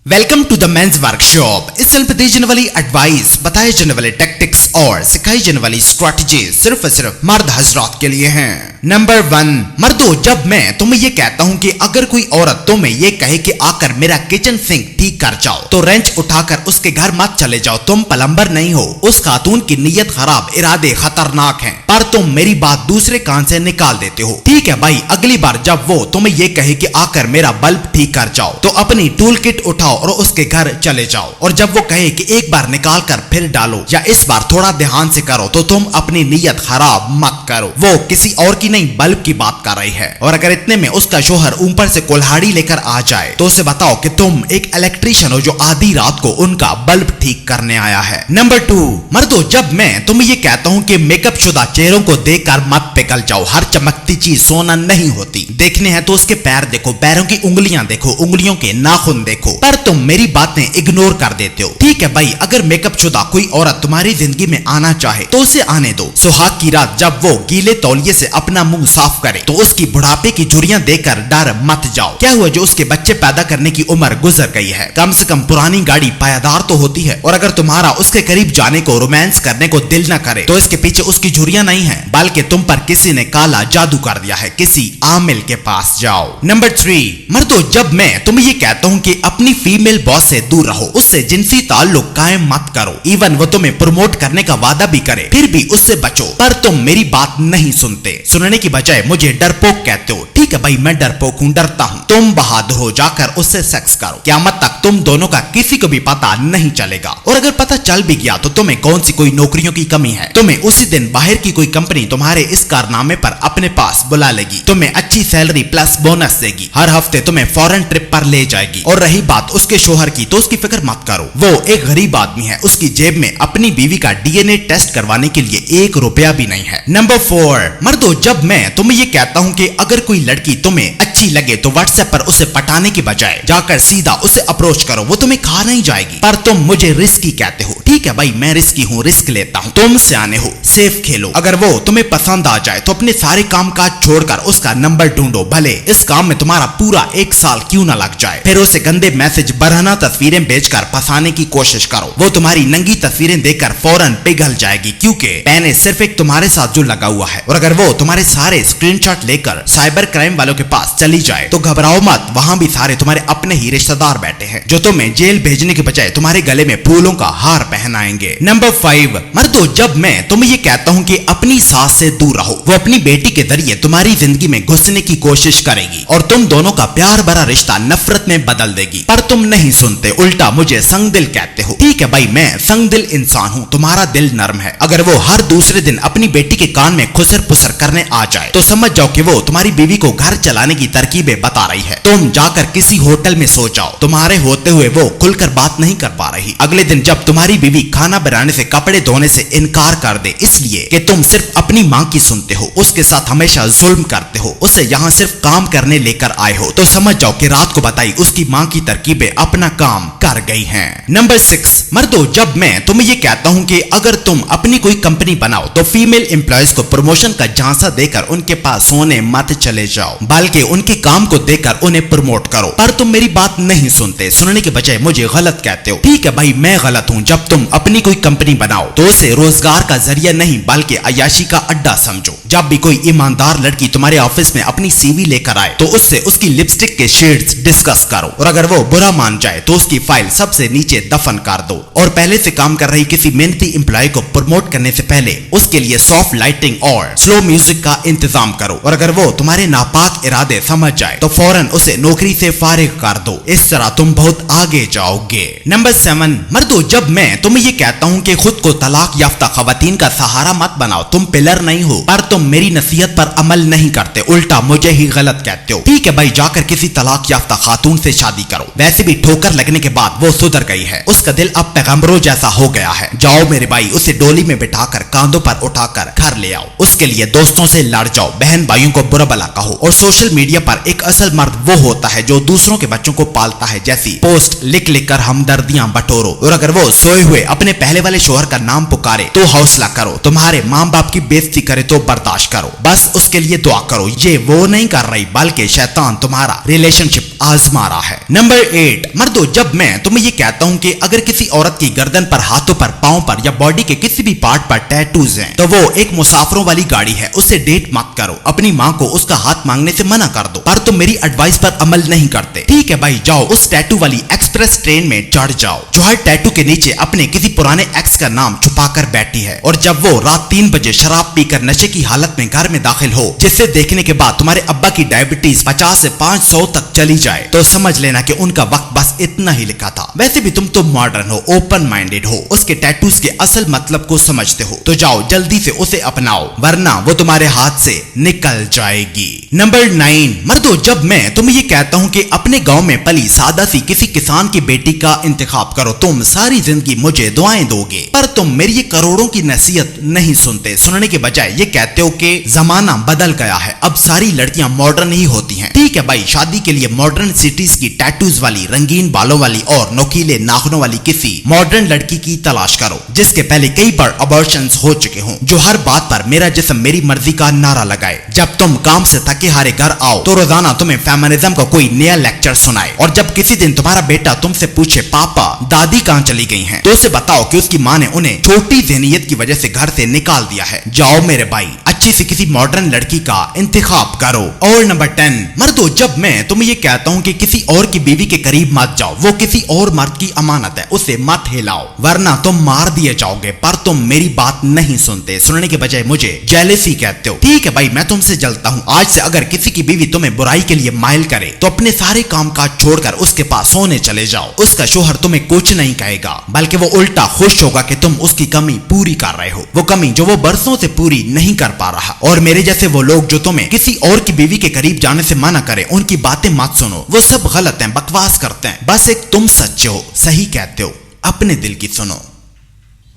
Welcome to the men's workshop. इस channel पर दी जाने वाली एडवाइस, बताए जाने वाले टैक्टिक्स और सिखाई जाने वाली स्ट्रैटेजी सिर्फ और सिर्फ मर्द हजरात के लिए हैं। नंबर 1, मर्दों, जब मैं तुम्हें ये कहता हूँ कि अगर कोई औरत तुम्हें ये कहे कि आकर मेरा किचन सिंक ठीक कर जाओ, तो रेंच उठाकर उसके घर मत चले जाओ। तुम प्लम्बर नहीं हो। उस खातून की नीयत खराब, इरादे खतरनाक हैं, पर तुम मेरी बात दूसरे कान से निकाल देते हो। ठीक है भाई, अगली बार जब वो तुम्हें ये कहे कि आकर मेरा बल्ब ठीक कर जाओ, तो अपनी टूल किट उठाओ और उसके घर चले जाओ। और जब वो कहे कि एक बार निकाल कर फिर डालो या इस बार थोड़ा ध्यान से करो, तो तुम अपनी नीयत खराब मत करो। वो किसी और की नहीं, बल्ब की बात कर रही है। और अगर इतने में उसका शोहर ऊपर से कुल्हाड़ी लेकर आ जाए, तो उसे बताओ कि तुम एक इलेक्ट्रीशियन हो जो आधी रात को उनका बल्ब ठीक करने आया है। नंबर 2, मर्दों, जब मैं तुम्हें ये कहता हूँ कि मेकअप शुदा चेहरों को देखकर मत पिघल जाओ। हर चमकती चीज सोना नहीं होती। देखने हैं तो उसके पैर देखो, पैरों की उंगलियां देखो, उंगलियों के नाखून देखो, पर तुम मेरी बातें इग्नोर कर देते हो। ठीक है भाई, अगर मेकअप शुदा कोई औरत तुम्हारी जिंदगी में आना चाहे तो उसे आने दो। सुहाग की रात जब वो गीले तौलिए से अपना मुंह साफ करे, तो उसकी बुढ़ापे की झुर्रियां देकर डर मत जाओ। क्या हुआ जो उसके बच्चे पैदा करने की उम्र गुजर गई है? कम से कम पुरानी गाड़ी पायादार तो होती है। और अगर तुम्हारा उसके करीब जाने को, रोमांस करने को दिल न करे, तो इसके पीछे उसकी झुर्रियां नहीं है, बल्कि तुम पर किसी ने काला जादू कर दिया है। किसी आमिल के पास जाओ। नंबर 3, मर्दों, जब मैं तुम्हें ये कहता हूँ कि अपनी फीमेल बॉस से दूर रहो, उससे जिनसी ताल्लुक कायम मत करो। इवन वो तुम्हें प्रमोट करने का वादा भी करे, फिर भी उससे बचो। पर तुम मेरी बात नहीं सुनते। सुनने की बजाय मुझे डरपोक कहते हो। ठीक है भाई, मैं डरपोक हूँ, डरता हूँ। तुम बहादुर हो, जाकर उससे सेक्स करो। क़यामत तक तुम दोनों का किसी को भी पता नहीं चलेगा। और अगर पता चल भी गया, तो तुम्हें कौन सी कोई नौकरियों की कमी है? तुम्हें उसी दिन बाहर की कोई कंपनी तुम्हारे इस कारनामे पर अपने पास बुला लेगी, तुम्हें अच्छी सैलरी प्लस बोनस देगी, हर हफ्ते तुम्हें फॉरेन ट्रिप पर ले जाएगी। और रही बात उसके शोहर की, तो उसकी फिक्र मत करो। वो एक गरीब आदमी है, उसकी जेब में अपनी बीवी का डीएनए टेस्ट करवाने के लिए 1 रुपया भी नहीं है। नंबर 4, मर्दों, जब मैं तुम्हें ये कहता हूँ कि अगर कोई लड़की तुम्हें अच्छी लगे, तो व्हाट्सएप पर उसे पटाने की बजाय जाकर सीधा उसे अप्रोच करो। वो तुम्हें खा नहीं जाएगी। पर तुम मुझे रिस्की कहते हो। ठीक है भाई, मैं रिस्की हूँ, रिस्क लेता हूँ। तुम सियाने हो, सेफ खेलो। अगर वो तुम्हें पसंद आ जाए, तो अपने सारे काम काज छोड़कर उसका नंबर ढूंढो। भले इस काम में तुम्हारा पूरा 1 साल क्यों ना लग जाए। फिर उसे गंदे मैसेज, बरहना तस्वीरें भेजकर फंसाने की कोशिश करो। वो तुम्हारी नंगी तस्वीरें देखकर फौरन पिघल जाएगी, क्योंकि मैंने सिर्फ एक तुम्हारे साथ जो लगा हुआ है। और अगर वो तुम्हारे सारे स्क्रीनशॉट लेकर साइबर क्राइम वालों के पास चली जाए, तो घबराओ मत, वहां भी सारे तुम्हारे अपने ही रिश्तेदार बैठे हैं, जो तुम्हें जेल भेजने के बजाय तुम्हारे गले में फूलों का हार पहनाएंगे। नंबर 5, मर्दों, जब मैं तुम्हें ये कहता हूँ कि अपनी सास से दूर रहो, वो अपनी बेटी के जरिए तुम्हारी जिंदगी में घुसने की कोशिश करेगी और तुम दोनों का प्यार भरा रिश्ता नफरत में बदल देगी। पर तुम नहीं सुनते, उल्टा मुझे संगदिल कहते हो। ठीक है भाई, मैं संगदिल इंसान हूँ, तुम्हारा दिल नरम है। अगर वो हर दूसरे दिन अपनी बेटी के कान में खुसर पुसर करने आ जाए, तो समझ जाओ कि वो तुम्हारी बीवी को घर चलाने की तरकीबें बता रही है। तुम जाकर किसी होटल में सो जाओ। तुम्हारे होते हुए वो खुलकर बात नहीं कर पा रही। अगले दिन जब तुम्हारी बीवी खाना बनाने से, कपड़े धोने से इनकार कर दे, इसलिए कि तुम सिर्फ अपनी माँ की सुनते हो, उसके साथ हमेशा जुल्म करते हो, उसे यहाँ सिर्फ काम करने लेकर आए हो, तो समझ जाओ कि रात को बताई उसकी माँ की तरकीबें अपना काम कर गई हैं। नंबर 6, मर्दों, जब मैं तुम्हें ये कहता हूँ कि अगर तुम अपनी कोई कंपनी बनाओ, तो फीमेल एम्प्लॉयज को प्रमोशन का झांसा देकर उनके पास सोने मत चले जाओ, बल्कि उनके काम को देखकर उन्हें प्रमोट करो। पर तुम मेरी बात नहीं सुनते। सुनने के बजाय मुझे गलत कहते हो। ठीक है भाई, मैं गलत हूँ। जब तुम अपनी कोई कंपनी बनाओ, तो उसे रोजगार का जरिया नहीं, बल्कि अय्याशी का अड्डा समझो। जब भी कोई ईमानदार लड़की तुम्हारे ऑफिस में अपनी सीवी लेकर आए, तो उससे उसकी लिपस्टिक के शेड्स डिस्कस करो। और अगर वो बुरा मान जाए, तो उसकी फाइल सबसे नीचे दफन कर दो। और पहले से काम कर रही किसी मेहनती एम्प्लॉय को प्रमोट करने से पहले उसके लिए सॉफ्ट लाइटिंग और स्लो म्यूजिक का इंतजाम करो। और अगर वो तुम्हारे नापाक इरादे समझ जाए, तो फौरन उसे नौकरी से फारिग कर दो। इस तरह तुम बहुत आगे जाओगे। नंबर 7, मर्दों, जब मैं तुम्हें ये कहता हूँ कि खुद को तलाक याफ्ता खवातीन का सहारा मत बनाओ। तुम पिलर नहीं हो, पर तुम मेरी नसीहत पर अमल नहीं करते, उल्टा मुझे ही गलत कहते हो। ठीक है भाई, जाकर किसी तलाक याफ्ता खातून से शादी करो। वैसे भी ठोकर लगने के बाद बाद वो सुधर गई है, उसका दिल अब पैगंबरों जैसा हो गया है। जाओ मेरे भाई, उसे डोली में बिठाकर कांधों पर उठाकर घर ले आओ। उसके लिए दोस्तों से लड़ जाओ, बहन भाइयों को बुरा भला कहो। और सोशल मीडिया पर एक असल मर्द वो होता है जो दूसरों के बच्चों को पालता है जैसी पोस्ट लिख लिख कर हमदर्दियां बटोरो। और अगर वो सोए हुए अपने पहले वाले शोहर का नाम पुकारे तो हौसला करो, तुम्हारे माँ बाप की बेइज्जती करे तो बर्दाश्त करो, बस उसके लिए दुआ करो। ये वो नहीं कर रही बल्कि शैतान तुम्हारा रिलेशनशिप आजमा रहा है। नंबर 8, मर्दों जब मैं तुम्हें ये कहता हूँ कि अगर किसी औरत की गर्दन पर, हाथों पर, पांव पर या बॉडी के किसी भी पार्ट पर टैटूज हैं तो वो एक मुसाफिरों वाली गाड़ी है, उससे डेट मत करो। अपनी माँ को उसका हाथ मांगने से मना कर दो। पर तुम मेरी एडवाइस पर अमल नहीं करते, ठीक है भाई, जाओ उस टैटू वाली एक्सप्रेस ट्रेन में चढ़ जाओ जो हर टैटू के नीचे अपने किसी पुराने एक्स का नाम छुपा कर बैठी है। और जब वो रात 3 बजे शराब पीकर नशे की हालत में घर में दाखिल हो, जिसे देखने के बाद तुम्हारे अब्बा की डायबिटीज 50 से 500 तक चली जाए, तो समझ लेना कि उनका वक्त बस इतना ही लिखा था। वैसे भी तुम तो मॉडर्न हो, ओपन माइंडेड हो, उसके टैटूज के असल मतलब को समझते हो, तो जाओ जल्दी से उसे अपनाओ वरना वो तुम्हारे हाथ से निकल जाएगी। नंबर 9, मर्दों जब मैं तुम्हें ये कहता हूँ कि अपने गांव में पली सादा सी किसी किसान की बेटी का इंतखाब करो, तुम सारी जिंदगी मुझे दुआएं दोगे। पर तुम मेरी ये करोड़ों की नसीहत नहीं सुनते। सुनने के बजाय ये कहते हो कि जमाना बदल गया है, अब सारी लड़कियां मॉडर्न ही होती हैं। ठीक है भाई, शादी के लिए मॉडर्न सिटीज की टैटूज वाली, रंगीन बालों वाली और नोकीले नाखूनों वाली किसी मॉडर्न लड़की की तलाश करो जिसके पहले कई बार अबॉर्शंस हो चुके हों, जो हर बात पर मेरा जिस्म मेरी मर्जी का नारा लगाए। जब तुम काम से थके हारे घर आओ तो रोजाना तुम्हें फेमिनिज्म का कोई नया लेक्चर सुनाए। और जब किसी दिन तुम्हारा बेटा तुमसे पूछे पापा दादी कहाँ चली गई हैं, तो उसे बताओ कि उसकी माँ ने उन्हें छोटी ज़हनियत की वजह से घर से निकाल दिया है। जाओ मेरे भाई, अच्छी सी किसी मॉडर्न लड़की का इंतखाब करो। और नंबर 10, मर्दों जब मैं तुम्हें ये कहता हूँ कि किसी और की बीवी के करीब मत जाओ, वो किसी और मर्द की अमानत है, उसे मत हिलाओ वरना तुम मार दिए जाओगे। पर तुम मेरी बात नहीं सुनते, सुनने के बजाय मुझे जेलसी कहते हो। ठीक है भाई, मैं तुमसे जलता हूँ। आज से अगर किसी की बीवी तुम्हें बुराई के लिए माइल करे तो अपने सारे काम काज छोड़कर उसके पास सोने चले जाओ। उसका शोहर तुम्हें कुछ नहीं कहेगा, बल्कि वो उल्टा खुश होगा कि तुम उसकी कमी पूरी कर रहे हो, वो कमी जो वो बरसों से पूरी नहीं कर पा रहा। और मेरे जैसे वो लोग जो तुम्हें किसी और की बीवी के करीब जाने से मना करे, उनकी बातें मत सुनो, वो सब गलत हैं, बकवास करते हैं। बस एक तुम सच्चे हो, सही कहते हो, अपने दिल की सुनो।